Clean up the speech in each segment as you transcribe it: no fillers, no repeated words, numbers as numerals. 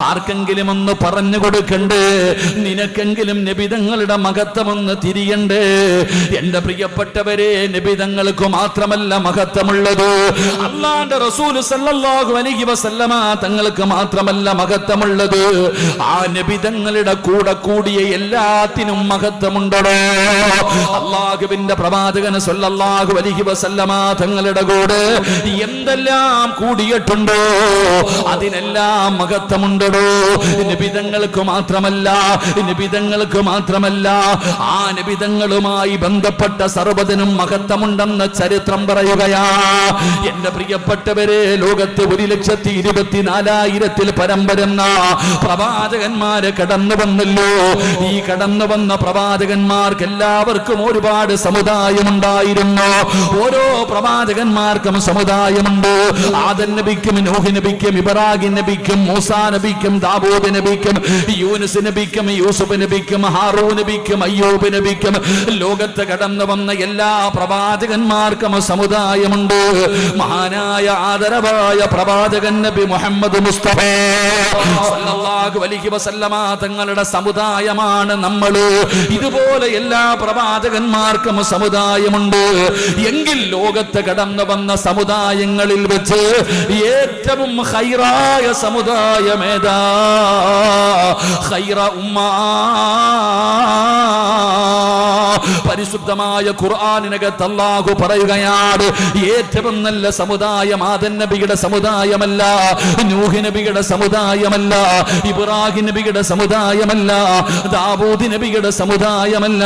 ആർക്കെങ്കിലും ഒന്ന് പറഞ്ഞു കൊടുക്കണ്ടേ? നിനക്കെങ്കിലും നബിതങ്ങളുടെ മഹത്വമൊന്ന് തിരിയണ്ടേ? എന്റെ പ്രിയപ്പെട്ടവരെ, നബിതങ്ങൾക്ക് മാത്രമല്ല മഹത്വമുള്ളത്, അല്ലാഹുവിന്റെ റസൂൽ സല്ലല്ലാഹു അലൈഹി വസല്ലമ തങ്ങൾക്ക് മാത്രമല്ല മഹത്വമുള്ളത്. ആ നബിതങ്ങളുടെ കൂടെ കൂടിയ എല്ലാത്തിനും മഹത്വമുണ്ടോ? അല്ലാഹുവിന്റെ പ്രവാചകൻ സല്ലല്ലാഹു അലൈഹി വസല്ലമ തങ്ങളുടെ കൂടെ എന്തെല്ലാം കൂടിയിട്ടുണ്ടോ അതിനെല്ലാം മഹത്വമുണ്ട്. നിബിതങ്ങൾക്ക് മാത്രമല്ല ആ നിബിതങ്ങളുമായി ബന്ധപ്പെട്ട സർവ്വതിനും മഹത്വമുണ്ടെന്ന് ചരിത്രം പറയുകയാ. എന്റെ പ്രിയപ്പെട്ടവരെ, ലോകത്ത് 1,24,000 പരം വരുന്ന പ്രവാചകന്മാര് കടന്നു വന്നല്ലോ. ഈ കടന്നു വന്ന പ്രവാചകന്മാർക്ക് എല്ലാവർക്കും ഒരുപാട് സമുദായമുണ്ടായിരുന്നു. ഓരോ പ്രവാചകന്മാർക്കും സമുദായമുണ്ട്. ആദം നബിക്കും, നൂഹ് നബിക്കും, ഇബ്രാഹിം നബിക്കും, മൂസാ നബിക്കും, ദാവൂദ് നബിക്കും, യൂനുസ് നബിക്കും, യൂസുഫ് നബിക്കും, ഹാറൂൻ നബിക്കും, അയ്യൂബ് നബിക്കും, ലോകത്ത് കടന്നു വന്ന എല്ലാ പ്രവാചകന്മാർക്കും സമുദായമുണ്ട്. മഹാനായ ആദരവായ പ്രവാചകൻ നബി മുഹമ്മദ് മുസ്തഫ സല്ലല്ലാഹു അലൈഹി വസല്ലമ തങ്ങളുടെ സമുദായമാണ് നമ്മൾ. ഇതുപോലെ എല്ലാ പ്രവാചകന്മാർക്കും സമുദായമുണ്ട്. എങ്കിൽ ലോകത്ത് കടന്നു വന്ന സമുദായങ്ങളിൽ വെച്ച് ഏറ്റവും ഖൈറായ സമുദായമേതാ? ഖൈറ ഉമ്മ. പരിശുദ്ധമായ ഖുർആനിനകത്ത് അല്ലാഹു പറയുകയാണ്, ഏറ്റവും നല്ല സമുദായം ആദം നബിയുടെ സമുദായമല്ല, നൂഹ് നബിയുടെ സമുദായമല്ല, ഇബ്രാഹിം നബിയുടെ സമുദായമല്ല, ദാവൂദ് നബിയുടെ സമുദായമല്ല,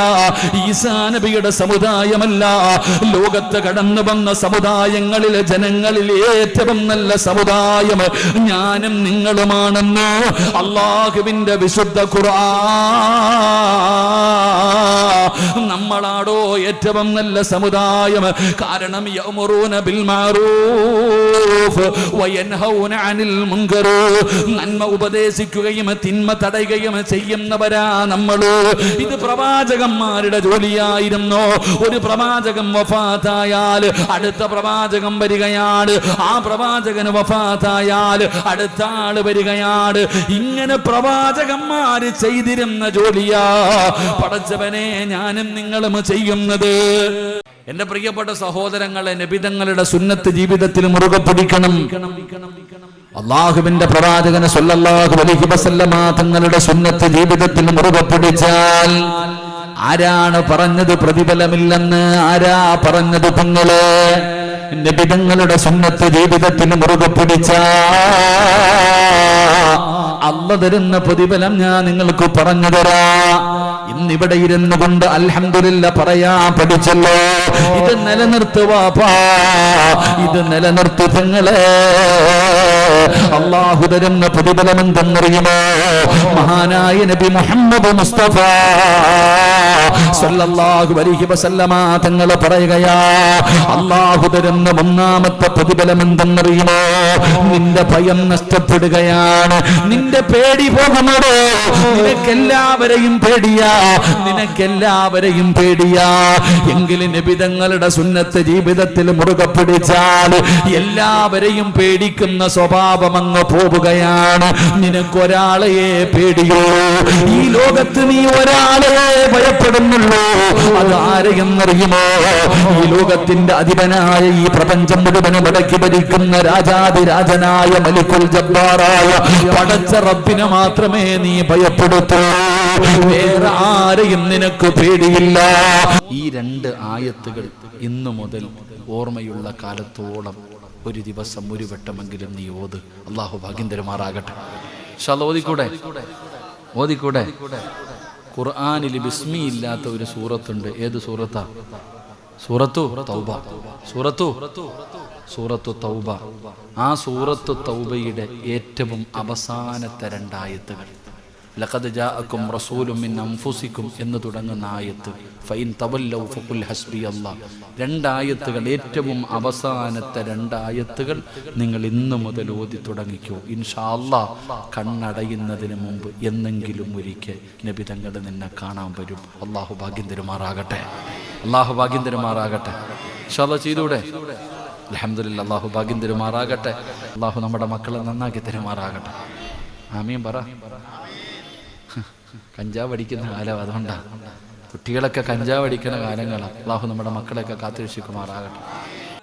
ഈസാ നബിയുടെ സമുദായമല്ല. ലോകത്ത് കടന്നു വന്ന സമുദായങ്ങളിലെ ജനങ്ങളിൽ ഏറ്റവും നല്ല സമുദായം ഞാനും നിങ്ങളുമാണെന്ന് അല്ലാഹുവിന്റെ വിശുദ്ധ ഖുർആൻ. നമ്മളാടോ ഏറ്റവും നല്ല സമുദായം? കാരണം യഅ്മുറൂന ബിൽ മഅറൂഫ് വയൻഹൗന അനിൽ മുൻകർ. നന്മ ഉപദേശിക്കുകയും തിന്മ തടയുകയും ചെയ്യുന്നവരാ നമ്മൾ. ഇത് പ്രവാചകന്മാരുടെ ജോലിയായിരുന്നു. ഒരു പ്രവാചകൻ വഫാത്തായാൽ അടുത്ത പ്രവാചകൻ വരികയാണ്, ആ പ്രവാചകൻ വഫാത്തായാൽ അടുത്ത ആള് വരികയാണ്. ഇങ്ങനെ പ്രവാചകന്മാര് ചെയ്തിരുന്ന ജോലിയാ പടച്ചവനെ ഞാനും നിങ്ങളും ചെയ്യുന്നത്. എന്റെ പ്രിയപ്പെട്ട സഹോദരങ്ങളെ, നബിതങ്ങളുടെ സുന്നത്ത് ജീവിതത്തിൽ മുറുകെ പിടിക്കണം. അല്ലാഹുവിന്റെ പ്രവാചകൻ സല്ലല്ലാഹു അലൈഹി വസല്ലമ തങ്ങളുടെ സുന്നത്ത് ജീവിതത്തിൽ മുറുകെ പിടിച്ചാൽ ആരാണ് പറഞ്ഞത് പ്രതിഫലമില്ലെന്ന്? ആരാ പറഞ്ഞത്? പെങ്ങളെ, നബിതങ്ങളുടെ സുന്നത്ത് ജീവിതത്തിൽ മുറുകെ പിടിച്ചാൽ അല്ലാഹു തരുന്ന പ്രതിഫലം ഞാൻ നിങ്ങൾക്ക് പറഞ്ഞു തരാം. ഇന്നിവിടെ ഇരുന്നു കൊണ്ട് അൽഹംദുലില്ലാ പറയാൻ പഠിച്ചല്ലോ. ഇത് നിലനിർത്തുവാപ്പാ, ഇത് നിലനിർത്തു പെങ്ങളെ. അല്ലാഹു തരുന്ന പ്രതിഫലം എന്തെന്നറിയുമോ? മഹാനായ നബി മുഹമ്മദ് മുസ്തഫ സല്ലല്ലാഹു അലൈഹി വസല്ലമ തങ്ങൾ പറയുകയാ, അല്ലാഹു തരുന്ന ഒന്നാമത്തെ പ്രതിഫലം എന്തെന്നറിയുമോ? നിന്റെ ഭയം നഷ്ടപ്പെടുകയാണ്, നിന്റെ പേടി പോകുന്നത്. നിനക്കെല്ലാവരെയും പേടിയാ, നിനക്കെല്ലാവരെയും പേടിയാ. എങ്കിലും നബിതങ്ങളുടെ സുന്നത്ത് ജീവിതത്തിൽ മുറുകെ പിടിച്ചാൽ എല്ലാവരെയും പേടിക്കുന്ന സ്വഭാവം അങ്ങ് പോവുകയാണ്. നിനക്കൊരാളെയെ പേടിയോ? ഈ ലോകത്ത് നീ ഒരാളെ ഭയപ്പെടുന്നുള്ളൂ. അതാരെയെന്നറിയുമോ? ഈ ലോകത്തിന്റെ അധിപനായ, ഈ പ്രപഞ്ചം മുഴുവനും അടക്കി ഭരിക്കുന്ന രാജാതിരാജനായ മലിക്കുൽ ജബ്ബാറായ പടച്ച റബ്ബിനെ മാത്രമേ നീ ഭയപ്പെടുത്തൂ. വേറെ ആരെയും നിനക്ക് പേടിയില്ല. ഈ 2 ആയത്തുകൾ ഇന്നു മുതൽ ഓർമ്മയുള്ള കാലത്തോളം ഒരു ദിവസം ഒരു വട്ടമെങ്കിലും നീ ഓത്. അല്ലാഹു ഭാഗ്യം തരുമാറാകട്ടെ. ഓതിക്കൂടെ? ഖുർആനിൽ ബിസ്മി ഇല്ലാത്ത ഒരു സൂറത്തുണ്ട്. ഏത് സൂറത്താ? സൂറത്തു തൗബ. ആ സൂറത്തു തൗബയുടെ ഏറ്റവും അവസാനത്തെ 2 ആയത്തുകൾ, ലഖദ് ജാഅക്കും റസൂലും മിൻ അൻഫുസിക്കും എന്ന് തുടങ്ങുന്ന ആയത്ത്, ഫഇൻ തവല്ലൗ ഫഖുൽ ഹസ്ബിയല്ലാഹ്. 2 ആയത്തുകൾ, ഏറ്റവും അവസാനത്തെ 2 ആയത്തുകൾ നിങ്ങൾ ഇന്നു മുതൽ ഓതി തുടങ്ങിക്കോ. ഇൻഷാ അല്ലാഹ് കണ്ണടയുന്നതിന് മുമ്പ് എന്നെങ്കിലും ഒരിക്കൽ നബി തങ്ങൾ നിന്നെ കാണാൻ വരും. അല്ലാഹു ഭാഗ്യം തരുമാറാകട്ടെ. ഇൻഷാ അല്ലാഹ് ചെയ്തൂടെ? അൽഹംദുലില്ലാഹ്. അല്ലാഹു ഭാഗ്യം തരുമാറാകട്ടെ. അല്ലാഹു നമ്മുടെ മക്കളെ നന്നാക്കി തരുമാറാകട്ടെ. ആമീൻ പറ. കഞ്ചാവ് അടിക്കുന്ന കാലം അതുകൊണ്ടാണ്. കുട്ടികളൊക്കെ കഞ്ചാവ് അടിക്കുന്ന കാലങ്ങളാണ്. അള്ളാഹു നമ്മുടെ മക്കളെയൊക്കെ കാത്തുരക്ഷിക്കുമാറാകട്ടെ.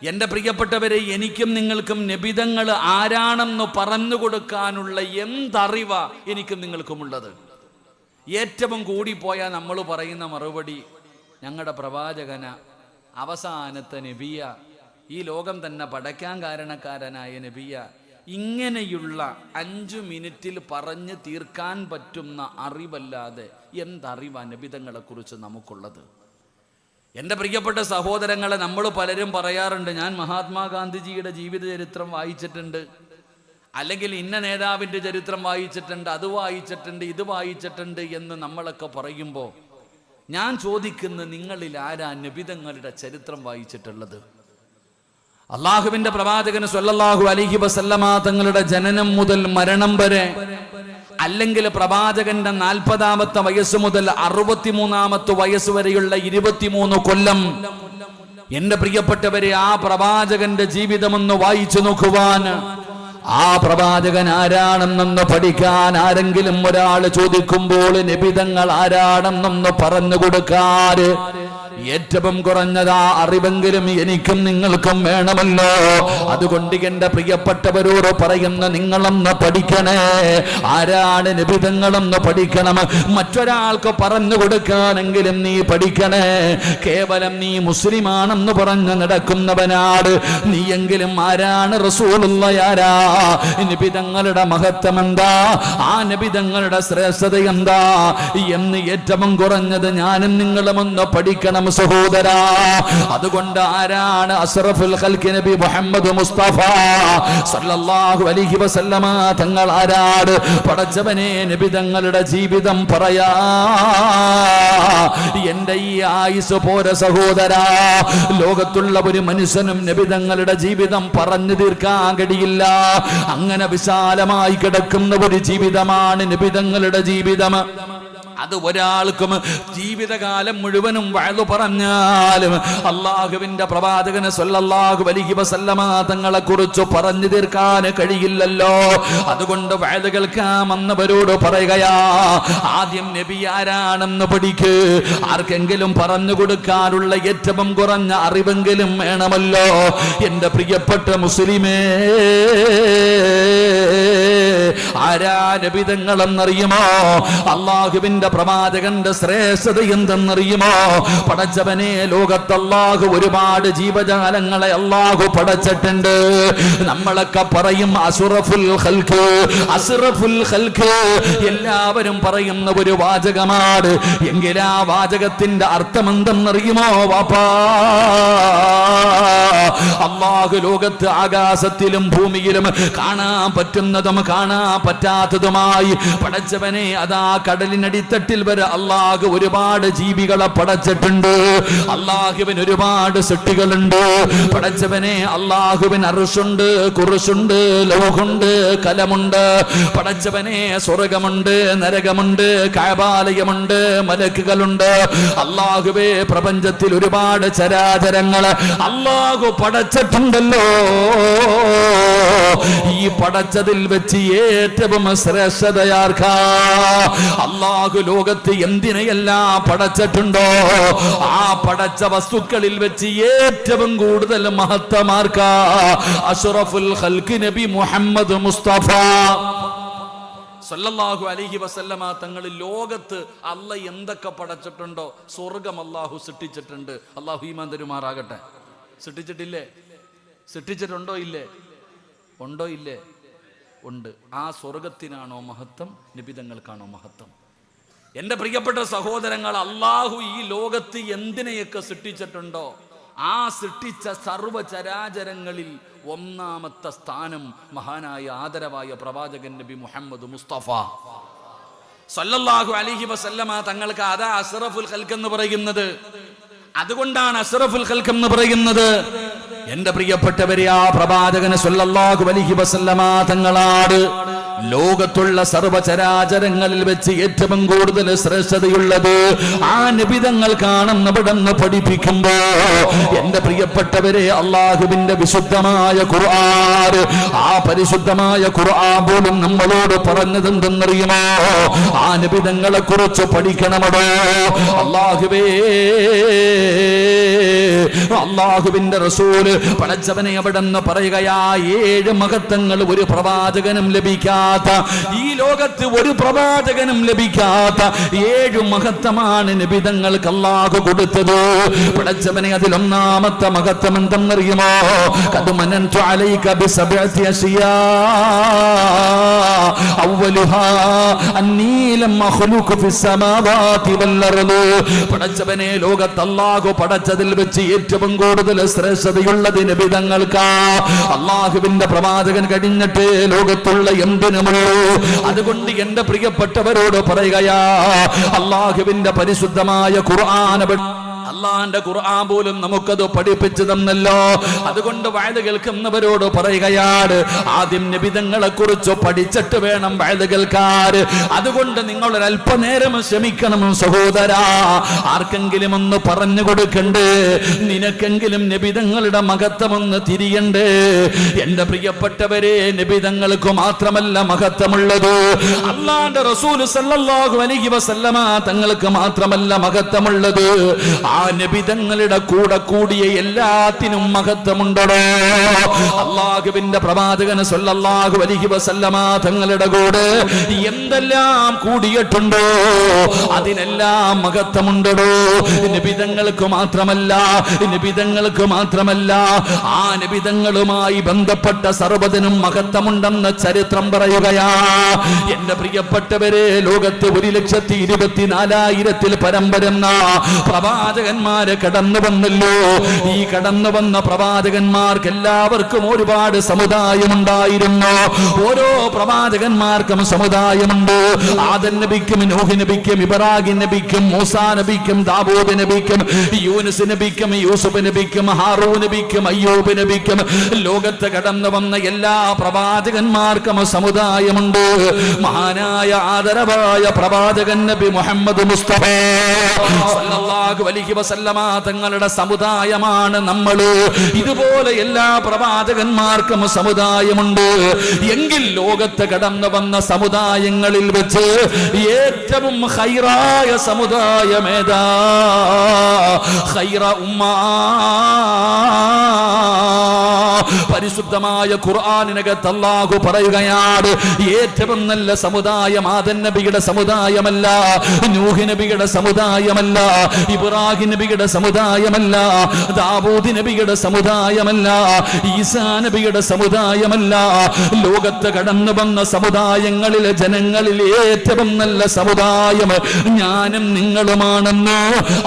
എൻ്റെ പ്രിയപ്പെട്ടവരെ, എനിക്കും നിങ്ങൾക്കും നബിതങ്ങൾ ആരാണെന്ന് പറഞ്ഞു കൊടുക്കാനുള്ള എന്തറിവാ എനിക്കും നിങ്ങൾക്കുമുള്ളത്. ഏറ്റവും കൂടിപ്പോയാൽ നമ്മൾ പറയുന്ന മറുപടി ഞങ്ങളുടെ പ്രവാചകന, അവസാനത്തെ നബിയ, ഈ ലോകം തന്നെ പടയ്ക്കാൻ കാരണക്കാരനായ നബിയ. ഇങ്ങനെയുള്ള 5 മിനിറ്റിൽ പറഞ്ഞു തീർക്കാൻ പറ്റുന്ന അറിവല്ലാതെ എന്തറിവാ നബിതങ്ങളെ കുറിച്ച് നമുക്കുള്ളത്? എൻ്റെ പ്രിയപ്പെട്ട സഹോദരങ്ങളെ, നമ്മൾ പലരും പറയാറുണ്ട്, ഞാൻ മഹാത്മാഗാന്ധിജിയുടെ ജീവിത ചരിത്രം വായിച്ചിട്ടുണ്ട്, അല്ലെങ്കിൽ ഇന്ന നേതാവിൻ്റെ ചരിത്രം വായിച്ചിട്ടുണ്ട്, അത് വായിച്ചിട്ടുണ്ട്, ഇത് വായിച്ചിട്ടുണ്ട് എന്ന് നമ്മളൊക്കെ പറയുമ്പോൾ ഞാൻ ചോദിക്കുന്ന, നിങ്ങളിൽ ആരാ നബിതങ്ങളുടെ ചരിത്രം വായിച്ചിട്ടുള്ളത്? അള്ളാഹുവിന്റെ പ്രവാചകൻ സ്വല്ലല്ലാഹു അലൈഹി വസല്ലമ തങ്ങളുടെ ജനനം മുതൽ മരണം വരെ, അല്ലെങ്കിൽ പ്രവാചകന്റെ 40-ാമത്തെ വയസ്സ് മുതൽ 63-ാമത്തെ വയസ്സ് വരെയുള്ള 23 കൊല്ലം, എന്റെ പ്രിയപ്പെട്ടവരെ, ആ പ്രവാചകന്റെ ജീവിതമൊന്ന് വായിച്ചു നോക്കുവാൻ, ആ പ്രവാചകൻ ആരാണെന്നൊന്ന് പഠിക്കാൻ ആരെങ്കിലും ഒരാൾ ചോദിക്കുമ്പോൾ നബിതങ്ങൾ ആരാണെന്നൊന്ന് പറഞ്ഞു കൊടുക്കാൻ ഏറ്റവും കുറഞ്ഞതാ അറിവെങ്കിലും എനിക്കും നിങ്ങൾക്കും വേണമല്ലോ. അതുകൊണ്ട് എന്റെ പ്രിയപ്പെട്ടവരോട് പറയുന്ന, നിങ്ങളൊന്ന് പഠിക്കണേ. ആരാണ് നബിതങ്ങളെന്ന് പഠിക്കണം. മറ്റൊരാൾക്ക് പറഞ്ഞു കൊടുക്കാനെങ്കിലും നീ പഠിക്കണേ. കേവലം നീ മുസ്ലിമാണെന്ന് പറഞ്ഞ് നടക്കുന്നവനാട് നീയെങ്കിലും ആരാണ് റസൂലുള്ള, ആരാ നബിതങ്ങളുടെ മഹത്വം എന്താ, ആ നബിതങ്ങളുടെ ശ്രേഷ്ഠത എന്താ എന്ന് ഏറ്റവും കുറഞ്ഞത് ഞാനും നിങ്ങളും ഒന്ന് പഠിക്കണം സഹോദരാ. അതുകൊണ്ട് ആരാണ് അസ്റഫുൽ ഖൽഖ് നബി മുഹമ്മദ് മുസ്തഫ സല്ലല്ലാഹു അലൈഹി വസല്ലമ തങ്ങൾ ആരാണ്? പടച്ചവനെ, നബിതങ്ങളുടെ ജീവിതം പറയാ. എന്റെ ഈ ആയുസ് പോര സഹോദരാ. ലോകത്തുള്ള ഒരു മനുഷ്യനും നബിതങ്ങളുടെ ജീവിതം പറഞ്ഞു തീർക്കാൻ കഴിയില്ല. അങ്ങനെ വിശാലമായി കിടക്കുന്ന ഒരു ജീവിതമാണ് നബിതങ്ങളുടെ ജീവിതം. അത് ഒരാൾക്കും ജീവിതകാലം മുഴുവനും വഅദ് പറഞ്ഞാലും അള്ളാഹുവിന്റെ പ്രവാചകന് സ്വല്ലല്ലാഹു അലൈഹി വസല്ലമ തങ്ങളെ കുറിച്ച് പറഞ്ഞു തീർക്കാൻ കഴിയില്ലല്ലോ. അതുകൊണ്ട് വഅദ് കേൾക്കാൻ വന്നവരോട് പറയുകയാ, ആദ്യം നബി ആരാണെന്ന് പഠിക്ക്. ആർക്കെങ്കിലും പറഞ്ഞു കൊടുക്കാനുള്ള ഏറ്റവും കുറഞ്ഞ അറിവെങ്കിലും വേണമല്ലോ. എന്റെ പ്രിയപ്പെട്ട മുസ്ലിമേ, ആരാ നബിതങ്ങളെന്നറിയുമോ? അള്ളാഹുവിന്റെ പ്രവാചകന്റെ ശ്രേഷ്ഠത എന്തെന്നറിയുമോ? പടച്ചവനെ, ലോകത്ത് അള്ളാഹു ഒരുപാട് ജീവജാലങ്ങളെ അള്ളാഹു പടച്ചിട്ടുണ്ട്. നമ്മളൊക്കെ പറയും അസ്റഫുൽ ഖൽഖ്, അസ്റഫുൽ ഖൽഖ്. എല്ലാവരും പറയുന്ന ഒരു വാചകമാണ്. എങ്കിൽ ആ വാചകത്തിന്റെ അർത്ഥം എന്തെന്നറിയുമോ വാപ്പാ? അള്ളാഹു ലോകത്ത് ആകാശത്തിലും ഭൂമിയിലും കാണാൻ പറ്റുന്നതും കാണാൻ പറ്റാത്തതുമായി പടച്ചവനെ, അതാ കടലിനടിത്തട്ടിൽ വരെ അള്ളാഹു ഒരുപാട് ജീവികളെ പടച്ചിട്ടുണ്ട്. അള്ളാഹുവിന് ഒരുപാട് സൃഷ്ടികളുണ്ട്. പടച്ചവനെ, അള്ളാഹുവിന് അർശുണ്ട്, കുർശുണ്ട്, ലൗഹുണ്ട്, കലമുണ്ട്. പടച്ചവനെ, സ്വർഗമുണ്ട്, നരകമുണ്ട്, കഅബാലയമുണ്ട്, മലക്കുകളുണ്ട്. അള്ളാഹുവേ, പ്രപഞ്ചത്തിൽ ഒരുപാട് ചരാചരങ്ങള് അള്ളാഹു പടച്ചിട്ടുണ്ടല്ലോ. ഈ പടച്ചതിൽ വെച്ച് ഏറ്റവും ശ്രേഷ്ഠതയാർക്കാ? അള്ളാഹു ലോകത്ത് എന്തിനെയെല്ലാം പടച്ചിട്ടുണ്ടോ ആ പടച്ച വസ്തുക്കളിൽ വെച്ച് ഏറ്റവും കൂടുതൽ മഹത്വമാർക്കാ? അഷ്റഫുൽ ഖൽഖ് നബി മുഹമ്മദ് മുസ്തഫ സല്ലല്ലാഹു അലൈഹി വസല്ലമ തങ്ങൾ ലോകത്ത് അല്ല എന്തൊക്കെ പടച്ചിട്ടുണ്ടോ സ്വർഗം അള്ളാഹു സൃഷ്ടിച്ചിട്ടുണ്ട്. അള്ളാഹു ഈമാൻ തരുമാറാകട്ടെ. സൃഷ്ടിച്ചിട്ടില്ലേ? സൃഷ്ടിച്ചിട്ടുണ്ടോ? ഇല്ലേ? ഉണ്ടോ? ഇല്ലേ? ഉണ്ട്. ആ സ്വർഗത്തിനാണോ മഹത്വം? നബിതങ്ങൾക്കാണോ മഹത്വം? എൻ്റെ പ്രിയപ്പെട്ട സഹോദരങ്ങൾ, അള്ളാഹു ഈ ലോകത്ത് എന്തിനെയൊക്കെ സൃഷ്ടിച്ചിട്ടുണ്ടോ ആ സൃഷ്ടിച്ച സർവചരാചരങ്ങളിൽ ഒന്നാമത്തെ സ്ഥാനം മഹാനായ ആദരവായ പ്രവാചകൻ നബി മുഹമ്മദ് മുസ്തഫ സല്ലല്ലാഹു അലൈഹി വസല്ലമ തങ്ങൾക്ക് അതാ അഷ്റഫുൽ ഖൽഖ് എന്ന് പറയുന്നത്. അതുകൊണ്ടാണ് അഷ്റഫുൽ ഖൽഖ് എന്ന് പറയുന്നത്. എന്റെ പ്രിയപ്പെട്ടവരെ, ആ പ്രവാചകന് സല്ലല്ലാഹു അലൈഹി വസല്ലമ തങ്ങളാണ് ലോകത്തുള്ള സർവചരാചരങ്ങളിൽ വെച്ച് ഏറ്റവും കൂടുതൽ ശ്രേഷ്ഠതയുള്ളത് ആ നബിതങ്ങൾ കാണുന്നവിടെന്ന് പഠിപ്പിക്കുമ്പോ എന്റെ പ്രിയപ്പെട്ടവരെ, അള്ളാഹുവിന്റെ വിശുദ്ധമായ ഖുർആൻ, ആ പരിശുദ്ധമായ ഖുർആൻ പോലും നമ്മളോട് പറഞ്ഞതെന്തെന്നറിയുമോ? ആ നബിതങ്ങളെ കുറിച്ച് പഠിക്കണമടോ. അള്ളാഹുവിന്റെ റസൂല് പടച്ചവനെ അവിടെന്ന് പറയുകയാ, 7 മഹത്വങ്ങൾ ഒരു പ്രവാചകനും ലഭിക്കാത്ത, ഈ ലോകത്ത് ഒരു പ്രവാചകനും ലഭിക്കാത്ത 7 മഹത്വമാണ് നബിതങ്ങൾക്ക് അല്ലാഹു കൊടുത്തത്. പടച്ചവനെ അതിൽ ഒന്നാമത്തെ മഹത്വം എന്തെന്നറിയുമോ? ഖദ്മനൻതു അലൈക ബിസബഅതി അശിയാ അവ്വലുഹാ അന്നീ ലം അഖ്ലുഖു ഫിസ്സമാവാതി വൽഅർദ്. പടച്ചവനെ ലോകത്ത് അല്ലാഹു പടച്ചതിൽ വെച്ച് ഏറ്റവും കൂടുതൽ ശ്രേഷ്ഠതയുള്ളത് നബിതങ്ങൾക്ക്. അല്ലാഹുവിന്റെ പ്രവാചകൻ കഴിഞ്ഞിട്ട് ലോകത്തുള്ള എന്തിനുമുള്ളൂ. അതുകൊണ്ട് എന്റെ പ്രിയപ്പെട്ടവരോട് പറയുകയാ, അല്ലാഹുവിന്റെ പരിശുദ്ധമായ ഖുർആൻ, അള്ളാന്റെ ഖുർആൻ പോലും നമുക്കത് പഠിപ്പിച്ചു തന്നല്ലോ. അതുകൊണ്ട് വഅദ് കേൾക്കുന്നവരോട് പറയുകയാണ്, ആദ്യം നബിതങ്ങളെ കുറിച്ച് പഠിച്ചിട്ട് വേണം വഅദ് കേൾക്കാൻ. അതുകൊണ്ട് നിങ്ങൾ ഒരല്പനേരം ക്ഷമിക്കണം സഹോദരാ. ആർക്കെങ്കിലും ഒന്ന് പറഞ്ഞു കൊടുക്കണ്ടേ? നിനക്കെങ്കിലും നബിതങ്ങളുടെ മഹത്വം ഒന്ന് തിരിയണ്ടേ? എന്റെ പ്രിയപ്പെട്ടവരെ, നബിതങ്ങൾക്ക് മാത്രമല്ല മഹത്വമുള്ളത്, അള്ളാന്റെ റസൂൽ സല്ലല്ലാഹു അലൈഹി വസല്ലമ തങ്ങൾക്ക് മാത്രമല്ല മഹത്വമുള്ളത്. ആ നബിതങ്ങളുടെ കൂടെ കൂടിയ എല്ലാത്തിനും മഹത്വമുണ്ടോ? അല്ലാഹുവിന്റെ പ്രവാചകൻ സല്ലല്ലാഹു അലൈഹി വസല്ലമ തങ്ങളുടെ കൂടെ എന്തെല്ലാം കൂടിയിട്ടുണ്ടോ അതിനെല്ലാം മഹത്വമുണ്ടോ? നബിതങ്ങൾക്ക് മാത്രമല്ല, നബിതങ്ങൾക്ക് മാത്രമല്ല, ആ നബിതങ്ങളുമായി ബന്ധപ്പെട്ട സർവ്വതിനും മഹത്വമുണ്ടെന്ന് ചരിത്രം പറയുകയാ. എന്റെ പ്രിയപ്പെട്ടവരെ, ലോകത്ത് 1,24,000 പരം വരുന്ന പ്രവാചകന്മാരെ കടന്നു വന്നല്ലോ. ഈ കടന്നു വന്ന പ്രവാചകന്മാർക്ക് എല്ലാവർക്കും ഒരുപാട് സമുദായമുണ്ടായിരുന്നു. ഓരോ പ്രവാചകന്മാർക്കും സമുദായമുണ്ട്. ആദം നബിക്കും, നൂഹ് നബിക്കും, ഇബ്രാഹിം നബിക്കും, മൂസാ നബിക്കും, ദാവൂദ് നബിക്കും, യൂനുസ് നബിക്കും, യൂസുഫ് നബിക്കും, ഹാറൂൻ നബിക്കും, അയ്യൂബ് നബിക്കും, ലോകത്ത് കടന്നു വന്ന എല്ലാ പ്രവാചകന്മാർക്കും സമുദായമുണ്ട്. മഹാനായ ആദരവായ പ്രവാചകൻ നബി മുഹമ്മദ് മുസ്തഫ സല്ലല്ലാഹു അലൈഹി വസല്ലമ തങ്ങളുടെ സമുദായമാണ് നമ്മള്. ഇതുപോലെ എല്ലാ പ്രവാചകന്മാർക്കും സമുദായമുണ്ട്. എങ്കിൽ ലോകത്ത് കടന്നു വന്ന സമുദായങ്ങളിൽ വെച്ച് ഏറ്റവും ഖൈറായ സമുദായമേതാ? ഖൈറ ഉമ്മ. പരിശുദ്ധമായ ഖുർആനിനകത്ത് അല്ലാഹു പറയുകയാണ്, ഏറ്റവും നല്ല സമുദായം ആദം നബിയുടെ സമുദായമല്ല, നൂഹ് നബിയുടെ സമുദായമല്ല, ഇബ്രാഹിം നബിയുടെ സമുദായമല്ല, ദാവൂദ് നബിയുടെ സമുദായമല്ല, ഈസാ നബിയുടെ സമുദായമല്ല. ലോകത്ത് കടന്നു വന്ന സമുദായങ്ങളിലെ ജനങ്ങളിൽ ഏറ്റവും നല്ല സമുദായം ഞാനും നിങ്ങളുമാണെന്ന്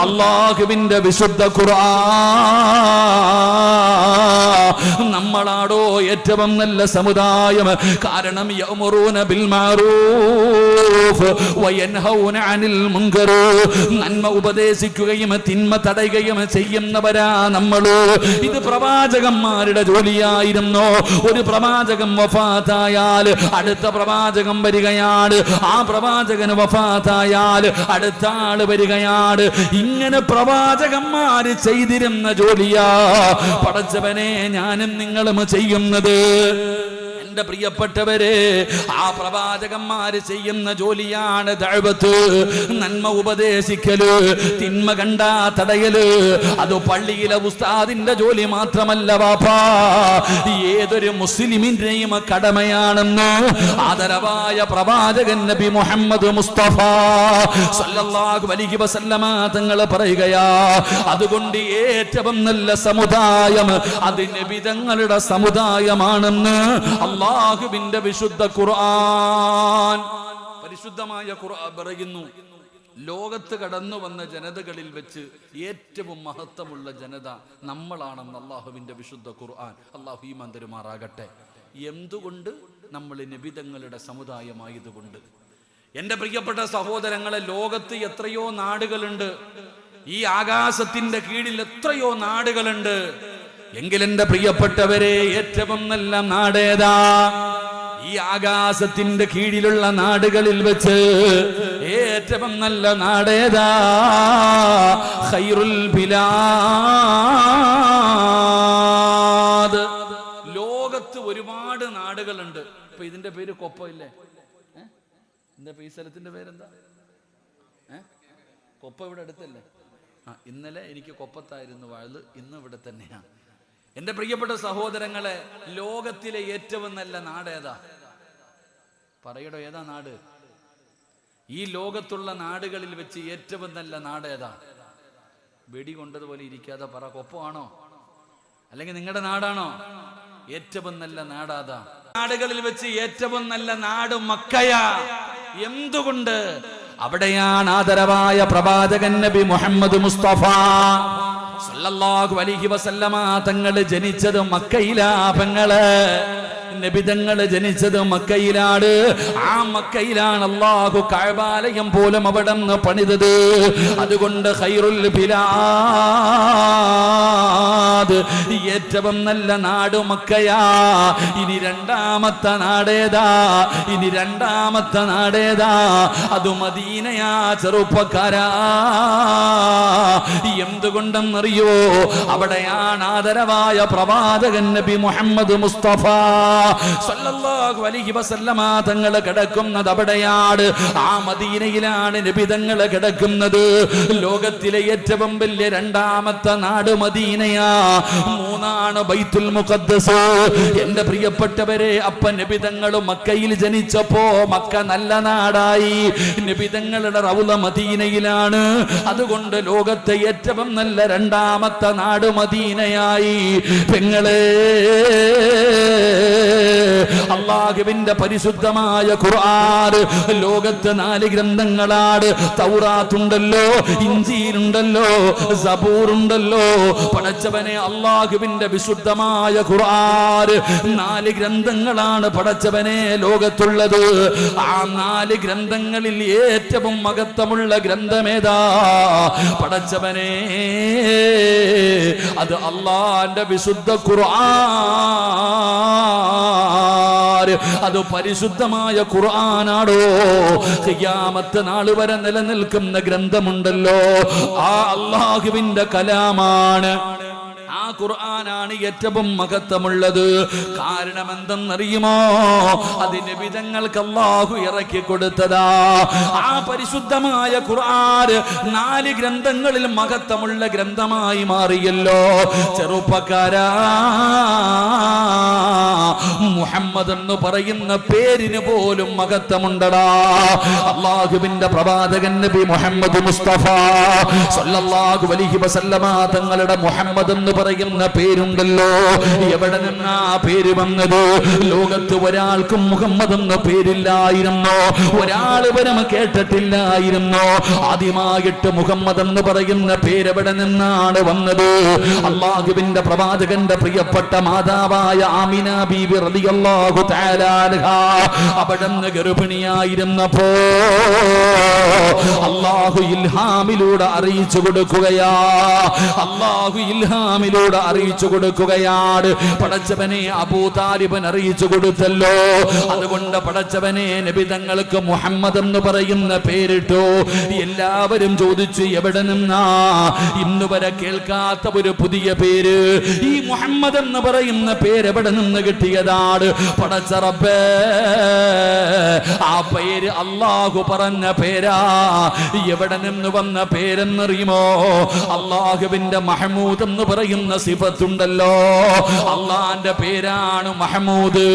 അല്ലാഹുവിന്റെ വിശുദ്ധ ഖുർആൻ. നമ്മളാടോ ഏറ്റവും നല്ല സമുദായം. കാരണം യഅ്മുറൂന ബിൽ മഅറൂഫ് വയൻഹൗന അനിൽ മുൻകർ. നന്മ ഉപദേശിക്കുകയും തിന്മ തടയുകയും ചെയ്യുന്നവരാ നമ്മള്. ഇത് പ്രവാചകന്മാരുടെ ജോലിയായിരുന്നു. ഒരു പ്രവാചകൻ വഫാത്തായാൽ അടുത്ത പ്രവാചകൻ വരികയാണ്, ആ പ്രവാചകന് വഫാത്തായാൽ അടുത്ത ആള് വരികയാണ്. ഇങ്ങനെ പ്രവാചകന്മാര് ചെയ്തിരുന്ന ജോലിയാ പടച്ചവനെ ഞാനും നിങ്ങളും ചെയ്യുന്നത്. എന്റെ പ്രിയപ്പെട്ടവരെ, ആ പ്രവാചകന്മാര് ചെയ്യുന്ന ജോലിയാണ് ദഅവത്ത്, നന്മ ഉപദേശിക്കല്, തിന്മ കണ്ടാ തടയല്. അത് പള്ളിയിലെ ഉസ്താദിന്റെ ജോലി മാത്രമല്ല വാപ്പാ, ഏതൊരു മുസ്ലിമിന്റെയും കടമയാണെന്ന് ആദരവായ പ്രവാചകൻ നബി മുഹമ്മദ് മുസ്തഫ സല്ലല്ലാഹു അലൈഹി വസല്ലമ തങ്ങൾ പറയുകയാ. അതുകൊണ്ട് ഏറ്റവും നല്ല സമുദായം അത് നബി തങ്ങളുടെ സമുദായമാണെന്ന് അല്ലാഹുവിന്റെ വിശുദ്ധ ഖുർആൻ. പരിശുദ്ധമായ ഖുർആൻ പറയുന്നു, ലോകത്ത് കടന്നു വന്ന ജനതകളിൽ വെച്ച് ഏറ്റവും മഹത്വമുള്ള ജനത നമ്മളാണെന്ന് അല്ലാഹുവിന്റെ വിശുദ്ധ ഖുർആൻ. അല്ലാഹു ഈമാൻ തരുമാറാകട്ടെ. എന്തുകൊണ്ട്? നമ്മൾ നബിതങ്ങളുടെ സമുദായമായതുകൊണ്ട്. എൻ്റെ പ്രിയപ്പെട്ട സഹോദരങ്ങളെ, ലോകത്ത് എത്രയോ നാടുകളുണ്ട്, ഈ ആകാശത്തിന്റെ കീഴിൽ എത്രയോ നാടുകളുണ്ട്. എങ്കിൽ എൻ്റെ പ്രിയപ്പെട്ടവരെ, ഏറ്റവും നല്ല നാടേതാ? ഈ ഈ ആകാശത്തിന്റെ കീഴിലുള്ള നാടുകളിൽ വെച്ച് ഏറ്റവും നല്ല നാടേതാ? ഖൈറുൽ ബിലാദ്. ലോകത്ത് ഒരുപാട് നാടുകളുണ്ട്. ഇപ്പൊ ഇതിന്റെ പേര് കൊപ്പമില്ലേ? എന്താ ഈ സ്ഥലത്തിന്റെ പേരെന്താ? കൊപ്പ ഇവിടെ അടുത്തല്ലേ? ഇന്നലെ എനിക്ക് കൊപ്പത്തായിരുന്നു വാഴ്, ഇന്ന് ഇവിടെ തന്നെയാണ്. എന്റെ പ്രിയപ്പെട്ട സഹോദരങ്ങളെ, ലോകത്തിലെ ഏറ്റവും നല്ല നാട് ഏതാ? പറയടോ, ഏതാ നാട്? ഈ ലോകത്തുള്ള നാടുകളിൽ വെച്ച് ഏറ്റവും നല്ല നാട് ഏതാ? വെടി കൊണ്ടതുപോലെ ഇരിക്കാതെ പറ. കൊപ്പമാണോ? അല്ലെങ്കിൽ നിങ്ങളുടെ നാടാണോ? ഏറ്റവും നല്ല നാടാതാ. നാടുകളിൽ വെച്ച് ഏറ്റവും നല്ല നാട് മക്കയാ. എന്തുകൊണ്ട്? അവിടെയാണ് ആദരവായ പ്രവാചകൻ നബി മുഹമ്മദ് മുസ്തഫ സല്ലല്ലാഹു അലൈഹി വസല്ലമ തങ്ങൾ ജനിച്ചത് മക്കയിലാ. പെങ്ങള് നബിതങ്ങൾ ജനിച്ചത് മക്കയിലാണ്. ആ മക്കയിലാണ് അല്ലാഹു കഅബാലയം പോലും അവിടെ നിന്ന് പണിതത്. അതുകൊണ്ട് ഖൈറുൽ ബിലാദ്, ഏറ്റവും നല്ല നാട് മക്കയാ. ഇനി രണ്ടാമത്തെ നാടേതാ? ഇനി രണ്ടാമത്തെ നാടേതാ? അത് മദീനയാ ചെറുപ്പക്കാരാ. എന്തുകൊണ്ടെന്നറിയോ? അവിടെയാണ് ആദരവായ പ്രവാചകൻ നബി മുഹമ്മദ് മുസ്തഫ സല്ലല്ലാഹു അലൈഹി വസല്ലമ തങ്ങൾ കിടക്കുന്നത് അവിടെയാണ്. ആ മദീനയിലാണ് നബി തങ്ങൾ കിടക്കുന്നത്. ലോകത്തിലെ ഏറ്റവും വലിയ രണ്ടാമത്തെ നാട് മദീനയാ. മൂന്നാണ് ബൈത്തുൽ മുഖദ്ദസ്. എന്റെ പ്രിയപ്പെട്ടവരെ, അപ്പ നബി തങ്ങൾ മക്കയിൽ ജനിച്ചപ്പോ മക്ക നല്ല നാടായി. നബി തങ്ങളുടെ റൗള മദീനയിലാണ്. അതുകൊണ്ട് ലോകത്തെ ഏറ്റവും നല്ല രണ്ടാമത്തെ നാട് മദീനയായി. പെങ്ങളെ, അല്ലാഹുവിന്റെ പരിശുദ്ധമായ ഖുർആൻ ലോകത്ത് 4 ഗ്രന്ഥങ്ങളാണ്. തൗറാത്തുണ്ടല്ലോ, ഇഞ്ചീലുണ്ടല്ലോ, സബൂറുണ്ടല്ലോ. പടച്ചവനെ, അല്ലാഹുവിന്റെ വിശുദ്ധമായ ഖുർആൻ 4 ഗ്രന്ഥങ്ങളാണ് പടച്ചവനെ ലോകത്തുള്ളത്. ആ 4 ഗ്രന്ഥങ്ങളിൽ ഏറ്റവും മഹത്വമുള്ള ഗ്രന്ഥമേതാ? പടച്ചവനെ, അത് അല്ലാഹുവിന്റെ വിശുദ്ധ ഖുർആൻ. അത് പരിശുദ്ധമായ ഖുർആനാണോ? ഖിയാമത്ത് നാൾ വരെ നിലനിൽക്കുന്ന ഗ്രന്ഥമുണ്ടല്ലോ, ആ അല്ലാഹുവിന്റെ കലാമാണ്. ആ ഖുർആനാണ് ഏറ്റവും മഹത്വമുള്ളത്. കാരണം എന്തെന്നറിയുമോ? അത് നബിതങ്ങൾക്ക് അല്ലാഹു ഇറക്കി കൊടുത്തതാ. ആ പരിശുദ്ധമായ ഖുർആൻ 4 ഗ്രന്ഥങ്ങളിൽ മഹത്വമുള്ള ഗ്രന്ഥമായി മാറിയല്ലോ. ചെറുപ്പക്കാരാ, മുഹമ്മദ് എന്ന് പറയുന്ന പേരിന് പോലും മഹത്വമുണ്ടടാ. അല്ലാഹുവിന്റെ പ്രവാചകൻ നബി മുഹമ്മദ് മുസ്തഫ സല്ലല്ലാഹു അലൈഹി വസല്ലമ തങ്ങളുടെ മുഹമ്മദ് എന്ന് പറയുന്ന പേരുണ്ടല്ലോ. എവിടെ നിന്നാ പേര് വന്നത്? ലോകത്ത് ഒരാൾക്കും മുഹമ്മദ് എന്ന പേരില്ലായിരുന്നു. ഒരാൾ വരും കേട്ടിട്ടില്ലായിരുന്നു. ആദ്യമായിട്ട് മുഹമ്മദ് എന്ന് പറയുന്ന പേര് എവിടെ നിന്നാണ് വന്നത്? അല്ലാഹുവിന്റെ പ്രവാചകന്റെ പ്രിയപ്പെട്ട മാതാവായ ആമിന ബീബി റളിയല്ലാഹു തആല അൻഹാ അവിടുന്ന് ഗർഭിണിയായിരുന്നപ്പോ അല്ലാഹു ഇൽഹാമിലൂടെ അറിയിച്ചു കൊടുക്കുകയാ. അല്ലാഹു ഇൽഹാമിലൂടെ അറിയിച്ചു കൊടുക്കുകയാണ്. പടച്ചവനെ അബൂ താലിബൻ അറിയിച്ചു കൊടുത്തല്ലോ. അതുകൊണ്ട് പടച്ചവനെ നബി തങ്ങൾക്ക് മുഹമ്മദ് എന്ന് പറയുന്ന പേരിട്ടു. എല്ലാവരും ചോദിച്ചു, എവിടെ നിന്നാ? ഇന്ന് വരെ കേൾക്കാത്ത ഒരു പുതിയ പേര്. ഈ മുഹമ്മദ് എന്ന് പറയുന്ന പേര് എവിടെ നിന്ന് കിട്ടിയതാണ്? പടച്ച റബ്ബേ, ആ പേര് അല്ലാഹു പറഞ്ഞ പേരാ. എവിടെ നിന്ന് വന്ന പേരെന്നറിയുമോ? അല്ലാഹുവിന്റെ മഹ്മൂദ് എന്ന് പറയുന്ന സിഫത്തുണ്ടല്ലോ, അള്ളാന്റെ പേരാണ് മഹ്മൂദ്.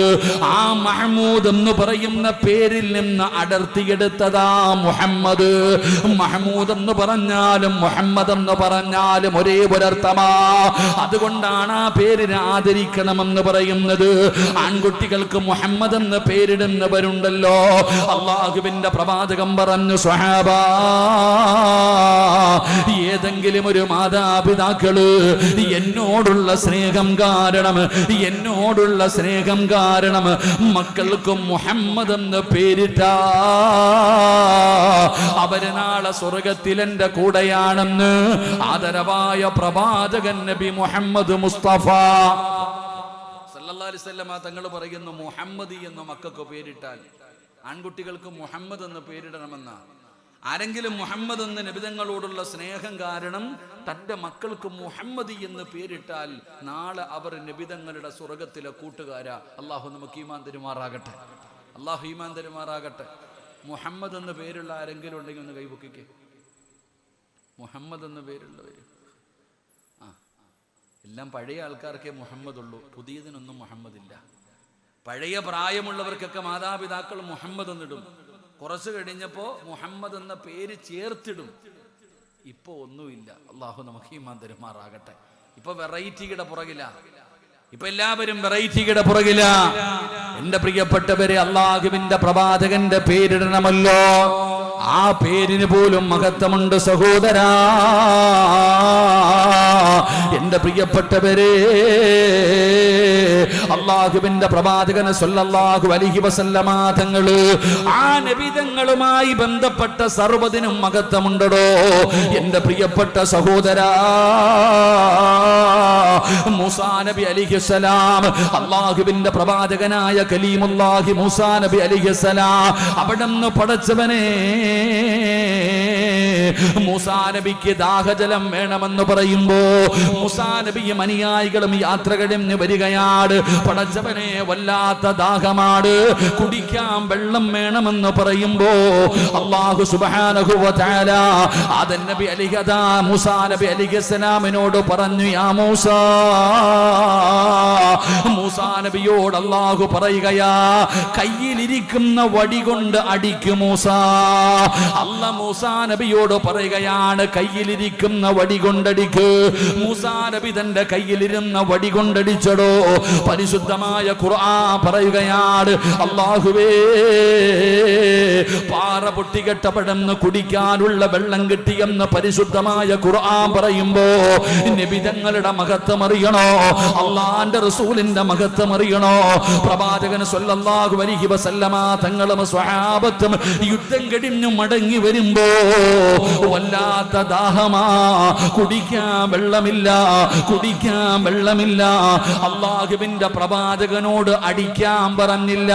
ആ മഹ്മൂദ് എന്ന് പറയുന്ന പേരിൽ നിന്ന് അടർത്തിയെടുത്തതാ മുഹമ്മദ്. മഹ്മൂദ് എന്ന് പറഞ്ഞാലും മുഹമ്മദ് എന്ന് പറഞ്ഞാലും ഒരേ ഒരർത്ഥമാ. അതുകൊണ്ടാണ് ആ പേരിനെ ആദരിക്കണമെന്ന് പറയുന്നത്. ആൺകുട്ടികൾക്ക് മുഹമ്മദ് എന്ന് പേരിടുന്നവരുണ്ടല്ലോ. അള്ളാഹുവിന്റെ പ്രവാചകൻ പറഞ്ഞു, സ്വഹാബാ, ഏതെങ്കിലും ഒരു മാതാപിതാക്കള് എന്നോടുള്ള സ്നേഹം കാരണം മക്കൾക്ക് മുഹമ്മദ് എന്ന് പേരിട്ടാ അവര് നാളെ സ്വർഗത്തിൽ എന്റെ കൂടെയാണെന്ന് ആദരവായ പ്രവാചകൻ നബി മുഹമ്മദ് മുസ്തഫ സല്ലല്ലാഹു അലൈഹി വസല്ലമ തങ്ങൾ പറയുന്നു, മുഹമ്മദി എന്ന മക്കൾക്ക് പേരിട്ടാൽ ആൺകുട്ടികൾക്ക് മുഹമ്മദ് എന്ന് പേരിടണമെന്ന. ആരെങ്കിലും മുഹമ്മദ് എന്ന നബിതങ്ങളോടുള്ള സ്നേഹം കാരണം തൻ്റെ മക്കൾക്ക് മുഹമ്മദി എന്ന് പേരിട്ടാൽ നാളെ അവർ നബിതങ്ങളുടെ സ്വർഗത്തിലെ കൂട്ടുകാരാ. അള്ളാഹു നമുക്ക് ഈമാൻ തരുമാറാകട്ടെ. അള്ളാഹു ഈമാൻ തരുമാറാകട്ടെ. മുഹമ്മദ് എന്ന പേരുള്ള ആരെങ്കിലും ഉണ്ടെങ്കിൽ ഒന്ന് കൈപൊക്കിക്കേ. മുഹമ്മദ് എന്ന പേരുള്ളവർ എല്ലാം പഴയ ആൾക്കാർക്കേ മുഹമ്മദ് ഉള്ളൂ, പുതിയതിനൊന്നും മുഹമ്മദ് ഇല്ല. പഴയ പ്രായമുള്ളവർക്കൊക്കെ മാതാപിതാക്കൾ മുഹമ്മദ് എന്നിടും. കുറച്ച് കഴിഞ്ഞപ്പോൾ മുഹമ്മദ് എന്ന പേര് ചേർത്തിടും. ഇപ്പൊ ഒന്നുമില്ല. അള്ളാഹു നമുക്ക് ഈമാൻ തരുമാറാകട്ടെ. ഇപ്പൊ വെറൈറ്റിയുടെ പുറകില. ഇപ്പൊ എല്ലാവരും വെറൈറ്റിയുടെ പുറകില. എന്റെ പ്രിയപ്പെട്ടവരെ, അള്ളാഹുവിന്റെ പ്രവാചകന്റെ പേരിടണമല്ലോ. ആ പേരിന് പോലും മഹത്വമുണ്ട് സഹോദരാ. എന്റെ പ്രിയപ്പെട്ടവരെ, അള്ളാഹുവിന്റെ പ്രവാചകൻ സല്ലല്ലാഹു അലൈഹി വസല്ലമ തങ്ങള് ആ നബിതങ്ങളുമായി ബന്ധപ്പെട്ട സർവ്വതിനും മഹത്വമുണ്ടോ എന്റെ പ്രിയപ്പെട്ട സഹോദരാ. മൂസാ നബി അലൈഹിസ്സലാം, അള്ളാഹുവിന്റെ പ്രവാചകനായ കലീമുല്ലാഹി മൂസാ നബി അലൈഹിസ്സലാം, അവിടുന്ന് പടച്ചവനെ മൂസാ നബിക്ക് ദാഹജലം വേണമെന്ന് പറയുമ്പോ മൂസാ നബിയും അനുയായികളും യാത്ര കഴിഞ്ഞ് വരികയാണ്. പടച്ചവനെ വല്ലാത്ത ദാഹമാണ്, കുടിക്കാൻ വെള്ളം വേണമെന്ന് പറയുമ്പോ അല്ലാഹു സുബ്ഹാനഹു വ തആല ആദം നബി അലൈഹിദാ മൂസാ നബി അലൈഹിസ്സലാമിനോട് പറഞ്ഞു, യാ മൂസാ. മൂസാ നബിയോട് അല്ലാഹു പറയുകയാ, കയ്യിലിരിക്കുന്ന വടി കൊണ്ട് അടിക്കും മൂസാ. അല്ലാഹു മൂസാ നബിയോട് പറയുകയാണ്, കയ്യിലിരിക്കുന്ന വടി കൊണ്ടടിക്ക്. മൂസാ നബി തന്റെ കയ്യിലിരുന്ന വടി കൊണ്ടടിച്ചടോ. പരിശുദ്ധമായ ഖുർആൻ പറയുകയാണ്, അല്ലാഹുവേ, പാറ പൊട്ടികെട്ടപ്പെടുന്ന കുടിക്കാനുള്ള വെള്ളം കിട്ടിയെന്ന് പരിശുദ്ധമായ ഖുർആൻ പറയുമ്പോ നബിതങ്ങളുടെ മഹത്വം അറിയണോ, അള്ളാന്റെ റസൂലിന്റെ മഹത്വം അറിയണോ. പ്രവാചകൻ സല്ലല്ലാഹു അലൈഹി വസല്ലമ തങ്ങളും സ്വഹാബത്തും യുദ്ധം കഴിഞ്ഞു മടങ്ങി വരുമ്പോ വല്ലാത്ത ദാഹമാ, കുടിക്കാൻ വെള്ളമില്ല, കുടിക്കാൻ വെള്ളമില്ല. അല്ലാഹുവിന്റെ പ്രവാചകനോട് അടിക്കാൻ പറഞ്ഞില്ല.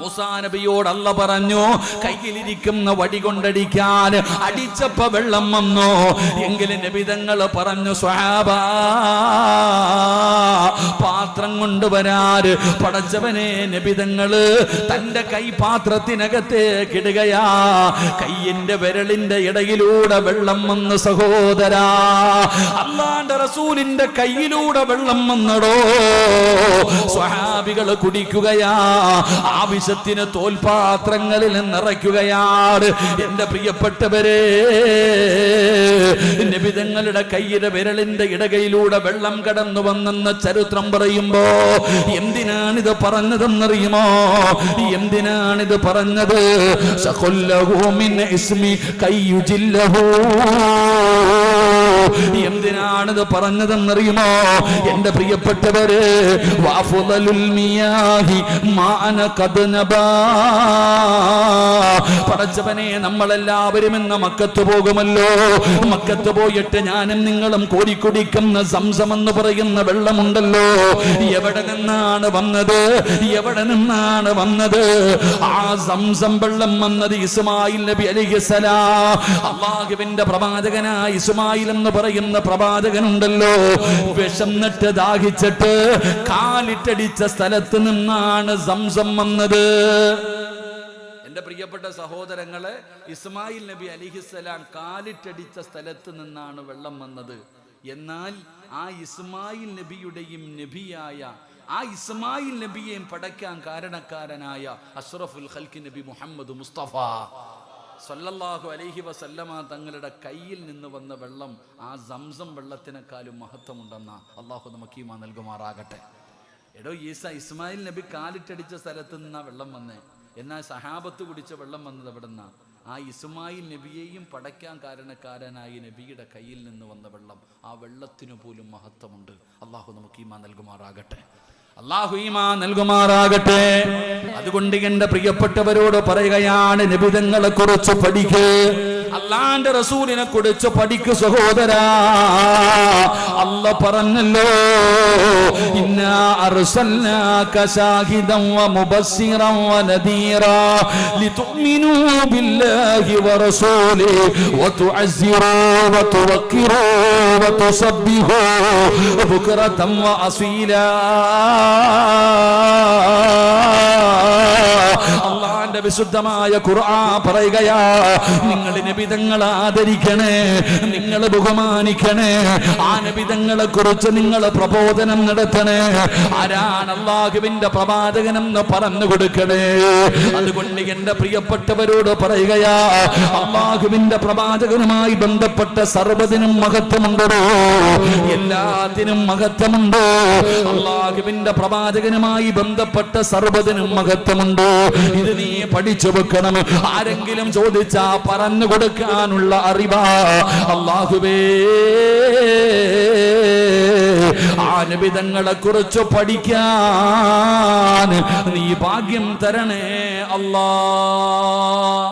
മൂസാ നബിയോട് അല്ലാഹു പറഞ്ഞു, കയ്യിലിരിക്കുന്ന വടി കൊണ്ടടിക്കാൻ. അടിച്ചപ്പോ വെള്ളം വന്നു. എങ്കിലും നബിതങ്ങൾ പറഞ്ഞു, സ്വഹാബാ, പാത്രം കൊണ്ടുവരാറ്. പടച്ചവനെ, നബിതങ്ങള് തന്റെ കൈപാത്രത്തിനകത്തേക്ക് ഇടുകയാ. കയ്യിന്റെ വിരലിന്റെ ഇടയിലൂടെ വെള്ളം വന്ന് സഹോദരാ. അല്ലാഹുവിന്റെ റസൂലിന്റെ കയ്യിലൂടെ വെള്ളം വന്നടോ. സ്വഹാബികൾ കുടിക്കുകയാ. ആവശ്യത്തിന് തോൽപാത്രങ്ങളിൽ നിറയ്ക്കുകയാണ്. എന്റെ പ്രിയപ്പെട്ടവരെ, നബിതങ്ങളുടെ കയ്യിലെ വിരലിന്റെ ഇടകയിലൂടെ വെള്ളം കടന്നു വന്നെന്ന ചരിത്രം പറയുമ്പോ എന്തിനാണിത് പറഞ്ഞതെന്നറിയുമോ? എന്തിനാണിത് പറഞ്ഞത്? എന്തിനാണിത് പറഞ്ഞതെന്നറിയുമോ എന്റെ പ്രിയപ്പെട്ടവര്? പടച്ചവനെ, നമ്മളെല്ലാവരും ഇന്ന് മക്കത്ത് പോകുമല്ലോ. മക്കത്ത് പോയിട്ട് ഞാനും നിങ്ങളും കോരിക്കുടിക്കുന്ന സംസം എന്ന് പറയുന്ന വെള്ളമുണ്ടല്ലോ, എവിടെ നിന്നാണ് വന്നത്? എവിടെ നിന്നാണ് വന്നത്? ആ സംസം വെള്ളം വന്നത് ഇസ്മായിൽ നബി അലൈഹിസ്സലാം. അല്ലാഹുവിന്റെ പ്രവാചകനായ ഇസ്മായിൽ എന്ന് പറയുന്ന പ്രവാചകനുണ്ടല്ലോ, വിശന്നിട്ട് ദാഹിച്ചിട്ട് കാലിട്ടടിച്ച സ്ഥലത്ത് നിന്നാണ് സംസം വന്നത്. എന്റെ പ്രിയപ്പെട്ട സഹോദരങ്ങളെ, ഇസ്മായിൽ നബി അലൈഹിസ്സലാം കാലിട്ടടിച്ച സ്ഥലത്ത് നിന്നാണ് വെള്ളം വന്നത്. എന്നാൽ ആ ഇസ്മായിൽ നബിയുടെയും നബിയായ ആ ഇസ്മായിൽ നബിയെയും പടയ്ക്കാൻ കാരണക്കാരനായ അഷ്റഫുൽ ഖൽഖി നബി മുഹമ്മദ് മുസ്തഫ സല്ലല്ലാഹു അലൈഹി വസല്ലമ തങ്ങളുടെ കയ്യിൽ നിന്ന് വന്ന വെള്ളം ആ സംസം വെള്ളത്തിനേക്കാളും മഹത്വമുണ്ടെന്ന അള്ളാഹു നമുക്ക് ഈമാൻ നൽകുമാറാകട്ടെ. എടോ, ഇസ്മായിൽ നബി കാലിട്ടടിച്ച സ്ഥലത്ത് നിന്നാ വെള്ളം വന്നേ. എന്നാൽ സഹാബത്ത് കുടിച്ച വെള്ളം വന്നത് എവിടെന്നാ? ആ ഇസ്മായിൽ നബിയെയും പടയ്ക്കാൻ കാരണക്കാരനായ നബിയുടെ കയ്യിൽ നിന്ന് വന്ന വെള്ളം. ആ വെള്ളത്തിനു പോലും മഹത്വമുണ്ട്. അള്ളാഹു നമുക്ക് ഈമാൻ നൽകുമാറാകട്ടെ. അല്ലാഹു ഈമാൻ നൽകുമാറാകട്ടെ. അതുകൊണ്ട് എന്റെ പ്രിയപ്പെട്ടവരോട് പറയുകയാണ്, നബിതങ്ങളെ കുറിച്ച് പഠിക്ക്, അല്ലാഹുവിന്റെ റസൂലിനെ കുറിച്ച് പഠിക്ക് സഹോദരാ. അല്ലാഹ് പറഞ്ഞല്ലോ, ഇന്നാ അർസൽനാക ശാഹിദൻ വ മുബസ്സിറൻ വ നദീറാ ലിതുഅ്മിനൂ ബില്ലാഹി വ റസൂലിഹി വ തുഅസ്സിറൂ വ തുവഖിറൂ വ തുസബ്ബിഹൂ ബുക്റതൻ വ അസീലാ. അല്ലാഹുവിന്റെ വിശുദ്ധമായ ഖുർആൻ പറയുകയാ, നിങ്ങൾ നബിതങ്ങളെ ആദരിക്കണേ, നിങ്ങൾ ബഹുമാനിക്കണേ, ആ നബിതങ്ങളെ കുറിച്ച് നിങ്ങൾ പ്രബോധനം നടത്തണേ. ആരാണ് അല്ലാഹുവിന്റെ പ്രവാചകനെന്ന് പറഞ്ഞു കൊടുക്കണേ. അതുകൊണ്ട് എന്റെ പ്രിയപ്പെട്ടവരോട് പറയുകയാ, അല്ലാഹുവിന്റെ പ്രവാചകനുമായി ബന്ധപ്പെട്ട സർവ്വതിനും മഹത്വമുണ്ടോ? എല്ലാത്തിനും മഹത്വമുണ്ടോ? അല്ലാഹുവിന്റെ പ്രവാചകനുമായി ബന്ധപ്പെട്ട സർവ്വതിനും മഹത്വമുണ്ടോ? ഇത് നീ പഠിച്ചു വെക്കണം. ആരെങ്കിലും ചോദിച്ചാ പറഞ്ഞു കൊടുക്കാനുള്ള അറിവാ. അല്ലാഹുവേ, ആ നബിതങ്ങളെ കുറിച്ച് പഠിക്കാൻ നീ ഭാഗ്യം തരണേ അല്ലാഹ്.